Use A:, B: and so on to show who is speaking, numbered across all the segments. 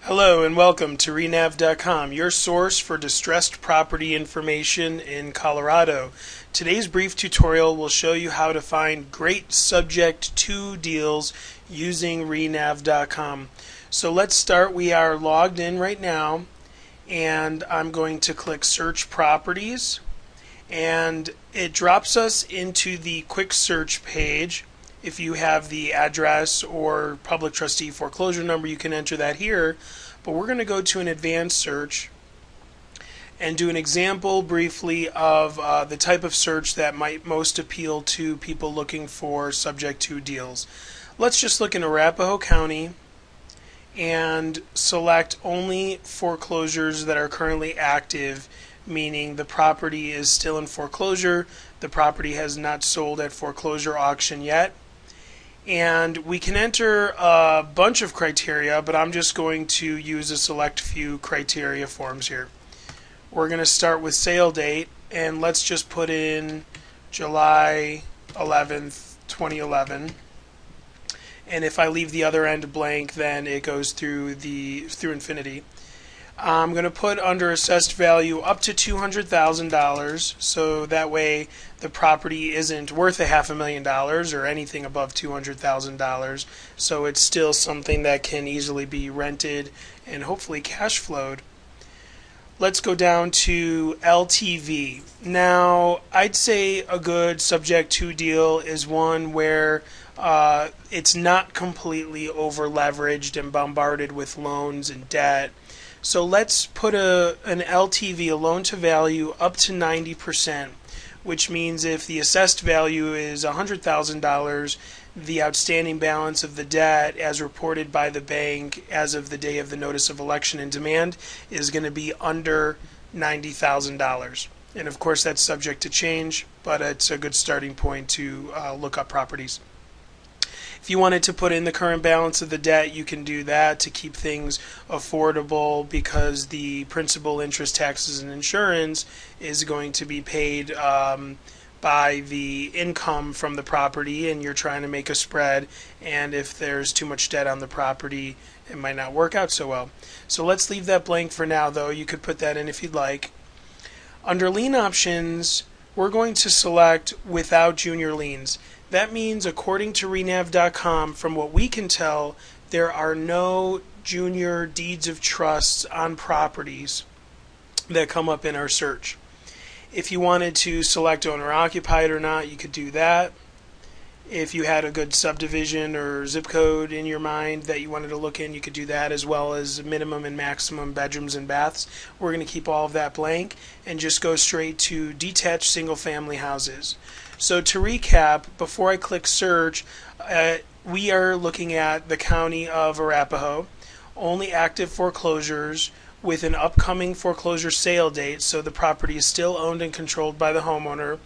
A: Hello and welcome to Renav.com, your source for distressed property information in Colorado. Today's brief tutorial will show you how to find great subject to deals using Renav.com. So let's start. We are logged in right now, and I'm going to click Search Properties, and it drops us into the quick search page. If you have the address or public trustee foreclosure number, you can enter that here. But we're going to go to an advanced search and do an example briefly of the type of search that might most appeal to people looking for subject to deals. Let's just look in Arapahoe County and select only foreclosures that are currently active, meaning the property is still in foreclosure, the property has not sold at foreclosure auction yet. And we can enter a bunch of criteria, but I'm just going to use a select few criteria forms here. We're going to start with sale date, and let's just put in July 11th, 2011. And if I leave the other end blank, then it goes through infinity. I'm going to put under assessed value up to $200,000, so that way the property isn't worth $500,000 or anything above $200,000, so it's still something that can easily be rented and hopefully cash flowed. Let's go down to LTV. Now, I'd say a good subject to deal is one where it's not completely over leveraged and bombarded with loans and debt. So let's put an LTV, a loan to value, up to 90%, which means if the assessed value is $100,000, the outstanding balance of the debt as reported by the bank as of the day of the notice of election and demand is going to be under $90,000. And of course that's subject to change, but it's a good starting point to look up properties. If you wanted to put in the current balance of the debt, you can do that to keep things affordable, because the principal, interest, taxes, and insurance is going to be paid by the income from the property, and you're trying to make a spread, and if there's too much debt on the property, it might not work out so well. So let's leave that blank for now, though. You could put that in if you'd like. Under lien options, we're going to select without junior liens. That means, according to Renav.com, from what we can tell, there are no junior deeds of trust on properties that come up in our search. If you wanted to select owner occupied or not, you could do that. If you had a good subdivision or zip code in your mind that you wanted to look in, you could do that, as well as minimum and maximum bedrooms and baths. We're going to keep all of that blank and just go straight to detached single family houses. So to recap, before I click search, we are looking at the county of Arapahoe, only active foreclosures with an upcoming foreclosure sale date, so the property is still owned and controlled by the homeowner.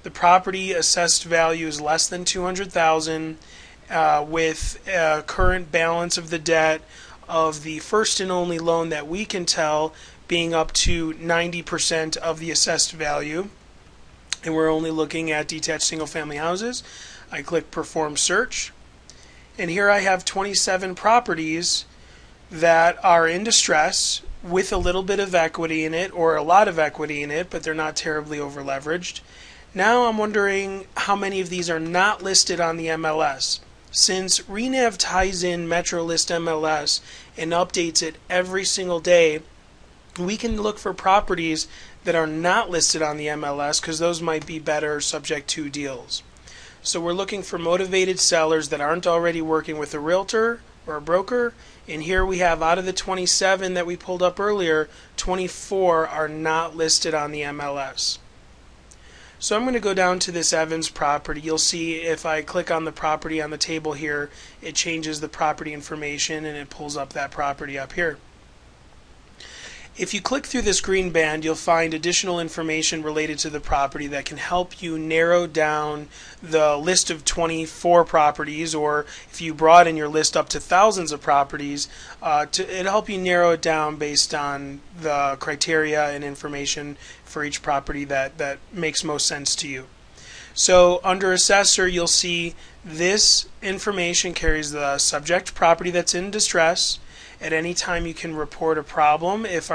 A: The property assessed value is less than $200,000, with a current balance of the debt of the first and only loan that we can tell being up to 90% of the assessed value. And we're only looking at detached single family houses. I click perform search, and here I have 27 properties that are in distress with a little bit of equity in it, or a lot of equity in it, but they're not terribly over leveraged. Now I'm wondering how many of these are not listed on the MLS. Since Renav ties in MetroList MLS and updates it every single day, we can look for properties that are not listed on the MLS, because those might be better subject to deals. So we're looking for motivated sellers that aren't already working with a realtor or a broker, and here we have, out of the 27 that we pulled up earlier, 24 are not listed on the MLS. So I'm going to go down to this Evans property. You'll see if I click on the property on the table here, it changes the property information and it pulls up that property up here. If you click through this green band, you'll find additional information related to the property that can help you narrow down the list of 24 properties, or if you broaden your list up to thousands of properties, it'll help you narrow it down based on the criteria and information for each property that makes most sense to you. So under Assessor, you'll see this information carries the subject property that's in distress, At any time you can report a problem. If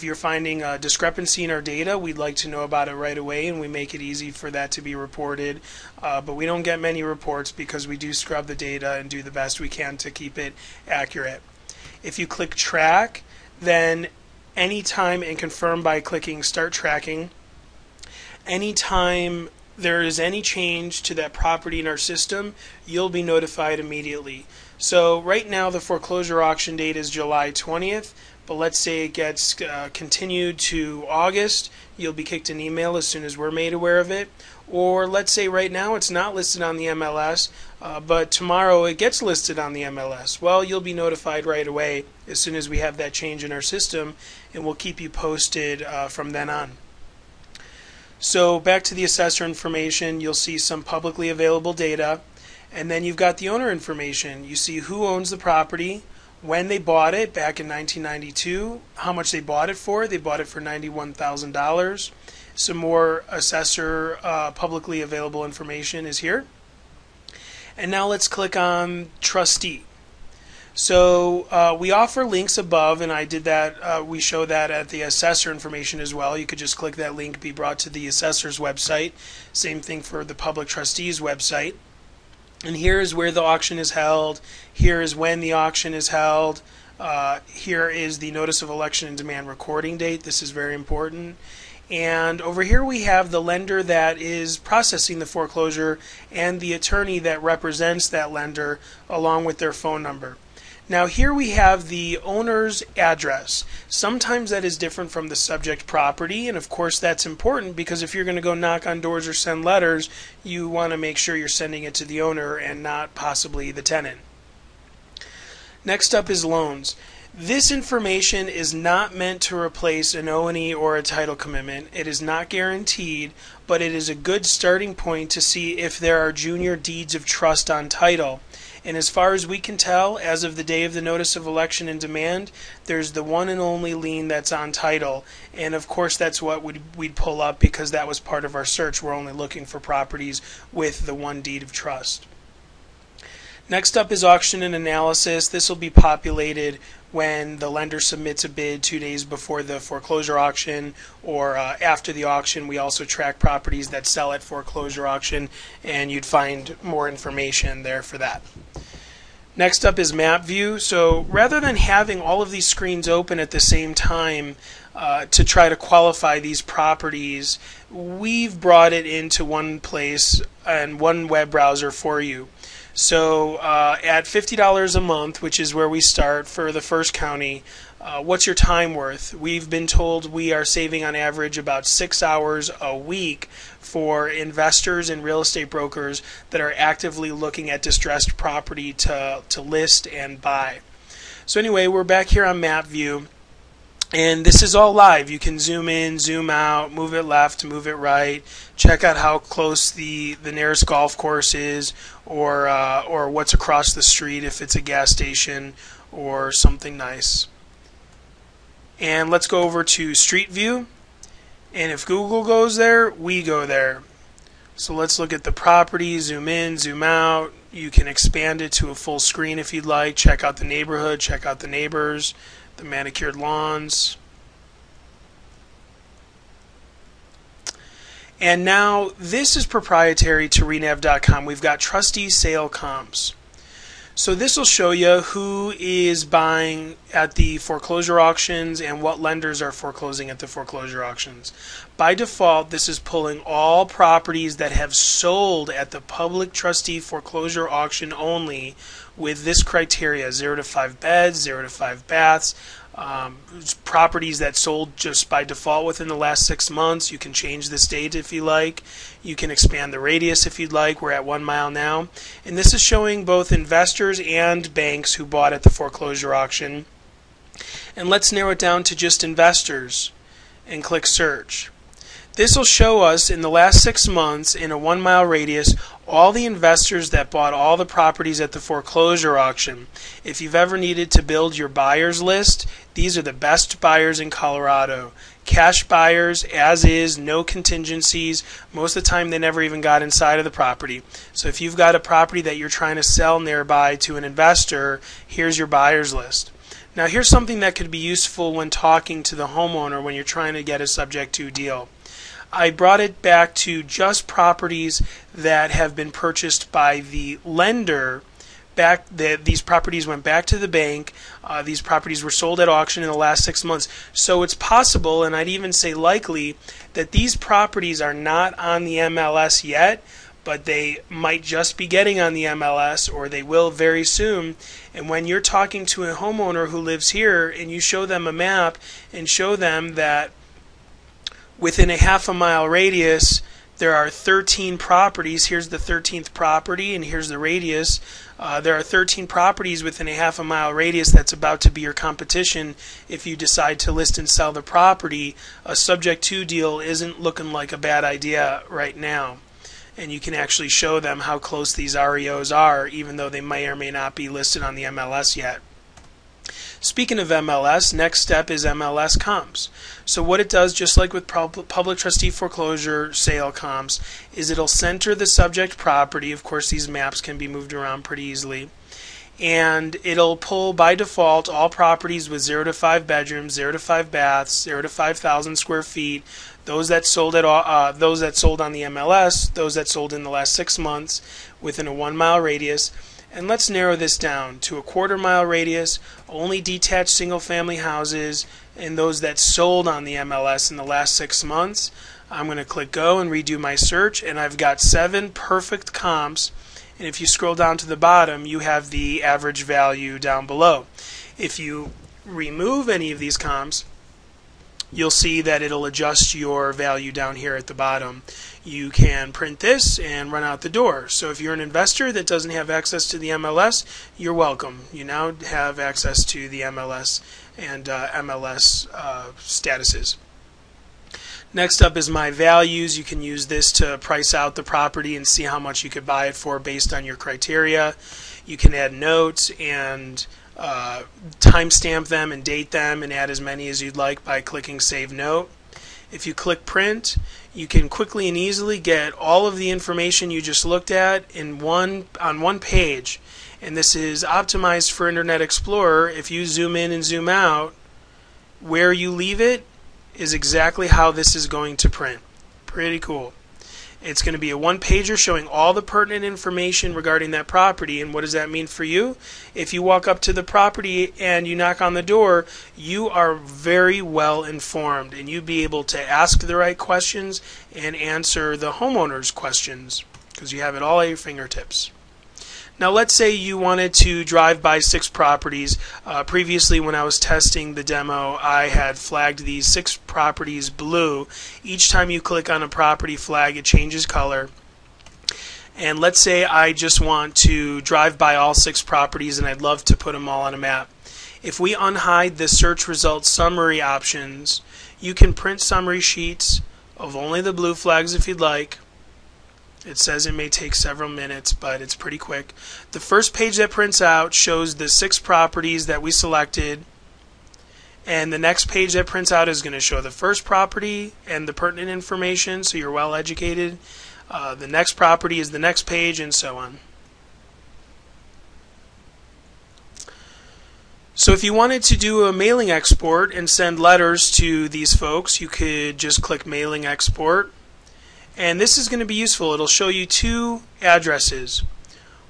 A: you're finding a discrepancy in our data, we'd like to know about it right away, and we make it easy for that to be reported. But we don't get many reports because we do scrub the data and do the best we can to keep it accurate. If you click track, then anytime, and confirm by clicking start tracking, anytime there is any change to that property in our system, you'll be notified immediately. So right now the foreclosure auction date is July 20th, but let's say it gets continued to August, you'll be kicked an email as soon as we're made aware of it. Or let's say right now it's not listed on the MLS, but tomorrow it gets listed on the MLS. Well, you'll be notified right away as soon as we have that change in our system, and we'll keep you posted from then on. So back to the assessor information, you'll see some publicly available data, and then you've got the owner information. You see who owns the property, when they bought it back in 1992, how much they bought it for. They bought it for $91,000. Some more assessor publicly available information is here. And now let's click on trustee. So we offer links above, and I did that. We show that at the assessor information as well. You could just click that link, be brought to the assessor's website. Same thing for the public trustee's website. And here is where the auction is held. Here is when the auction is held. Here is the notice of election and demand recording date. This is very important. And over here we have the lender that is processing the foreclosure and the attorney that represents that lender along with their phone number. Now here we have the owner's address. Sometimes that is different from the subject property, and of course that's important because if you're going to go knock on doors or send letters, you want to make sure you're sending it to the owner and not possibly the tenant. Next up is loans. This information is not meant to replace an O&E or a title commitment. It is not guaranteed, but it is a good starting point to see if there are junior deeds of trust on title. And as far as we can tell, as of the day of the notice of election and demand, there's the one and only lien that's on title. And of course that's what we'd pull up because that was part of our search. We're only looking for properties with the one deed of trust. Next up is auction and analysis. This will be populated when the lender submits a bid 2 days before the foreclosure auction or after the auction. We also track properties that sell at foreclosure auction, and you'd find more information there for that. Next up is map view. So rather than having all of these screens open at the same time to try to qualify these properties, we've brought it into one place and one web browser for you. So at $50 a month, which is where we start for the first county, what's your time worth? We've been told we are saving on average about 6 hours a week for investors and real estate brokers that are actively looking at distressed property to list and buy. So anyway, we're back here on map view. And this is all live. You can zoom in, zoom out, move it left, move it right, check out how close the nearest golf course is, or what's across the street if it's a gas station or something nice. And let's go over to Street View. And if Google goes there, we go there. So let's look at the property, zoom in, zoom out. You can expand it to a full screen if you'd like. Check out the neighborhood, check out the neighbors, the manicured lawns. And now this is proprietary to renav.com. We've got trustee sale comps. So this will show you who is buying at the foreclosure auctions and what lenders are foreclosing at the foreclosure auctions. By default, this is pulling all properties that have sold at the public trustee foreclosure auction only with this criteria: 0 to 5 beds, 0 to 5 baths. Properties that sold just by default within the last 6 months. You can change this date if you like. You can expand the radius if you'd like. We're at 1 mile now. And this is showing both investors and banks who bought at the foreclosure auction. And let's narrow it down to just investors and click search. This will show us in the last 6 months in a 1-mile radius all the investors that bought all the properties at the foreclosure auction. If you've ever needed to build your buyers list, these are the best buyers in Colorado. Cash buyers, as is, no contingencies. Most of the time they never even got inside of the property. So if you've got a property that you're trying to sell nearby to an investor, here's your buyers list. Now here's something that could be useful when talking to the homeowner when you're trying to get a subject to deal. I brought it back to just properties that have been purchased by the lender. These properties went back to the bank. These properties were sold at auction in the last 6 months. So it's possible, and I'd even say likely, that these properties are not on the MLS yet, but they might just be getting on the MLS, or they will very soon. And when you're talking to a homeowner who lives here and you show them a map and show them that within a half-a-mile radius there are 13 properties, here's the 13th property and here's the radius, there are 13 properties within a half-a-mile radius that's about to be your competition if you decide to list and sell the property. A subject to deal isn't looking like a bad idea right now. And you can actually show them how close these REOs are, even though they may or may not be listed on the MLS yet. Speaking of MLS, next step is MLS comps. So what it does, just like with public trustee foreclosure sale comps, is it'll center the subject property. Of course, these maps can be moved around pretty easily. And it'll pull by default all properties with 0 to 5 bedrooms, 0 to 5 baths, 0 to 5,000 square feet. Those that sold on the MLS, those that sold in the last 6 months within a 1-mile radius. And let's narrow this down to a 1/4-mile radius, only detached single-family houses, and those that sold on the MLS in the last 6 months. I'm going to click go and redo my search, and I've got 7 perfect comps. And if you scroll down to the bottom, you have the average value down below. If you remove any of these comps, you'll see that it'll adjust your value down here at the bottom. You can print this and run out the door. So if you're an investor that doesn't have access to the MLS, you're welcome. You now have access to the MLS and MLS statuses. Next up is my values. You can use this to price out the property and see how much you could buy it for based on your criteria. You can add notes and timestamp them and date them and add as many as you'd like by clicking Save Note. If you click Print, you can quickly and easily get all of the information you just looked at on one page. And this is optimized for Internet Explorer. If you zoom in and zoom out, where you leave it is exactly how this is going to print. Pretty cool. It's going to be a 1-pager showing all the pertinent information regarding that property. And what does that mean for you? If you walk up to the property and you knock on the door, you are very well informed, and you'll be able to ask the right questions and answer the homeowner's questions because you have it all at your fingertips. Now let's say you wanted to drive by 6 properties. Previously when I was testing the demo, I had flagged these 6 properties blue. Each time you click on a property flag, it changes color. And let's say I just want to drive by all 6 properties and I'd love to put them all on a map. If we unhide the search results summary options, you can print summary sheets of only the blue flags if you'd like. It says it may take several minutes, but it's pretty quick. The first page that prints out shows the 6 properties that we selected, and the next page that prints out is going to show the first property and the pertinent information, so you're well educated. The next property is the next page, and so on. So if you wanted to do a mailing export and send letters to these folks, you could just click Mailing Export. And this is going to be useful. It'll show you 2 addresses.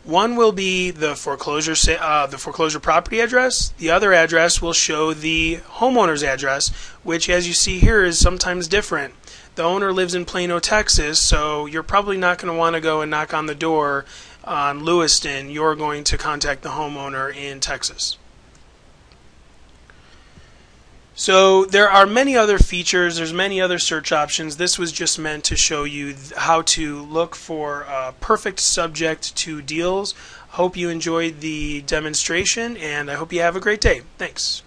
A: One will be the foreclosure property address. The other address will show the homeowner's address, which, as you see here, is sometimes different. The owner lives in Plano, Texas, so you're probably not going to want to go and knock on the door on Lewiston. You're going to contact the homeowner in Texas. So there are many other features, there's many other search options. This was just meant to show you how to look for perfect subject to deals. Hope you enjoyed the demonstration, and I hope you have a great day. Thanks.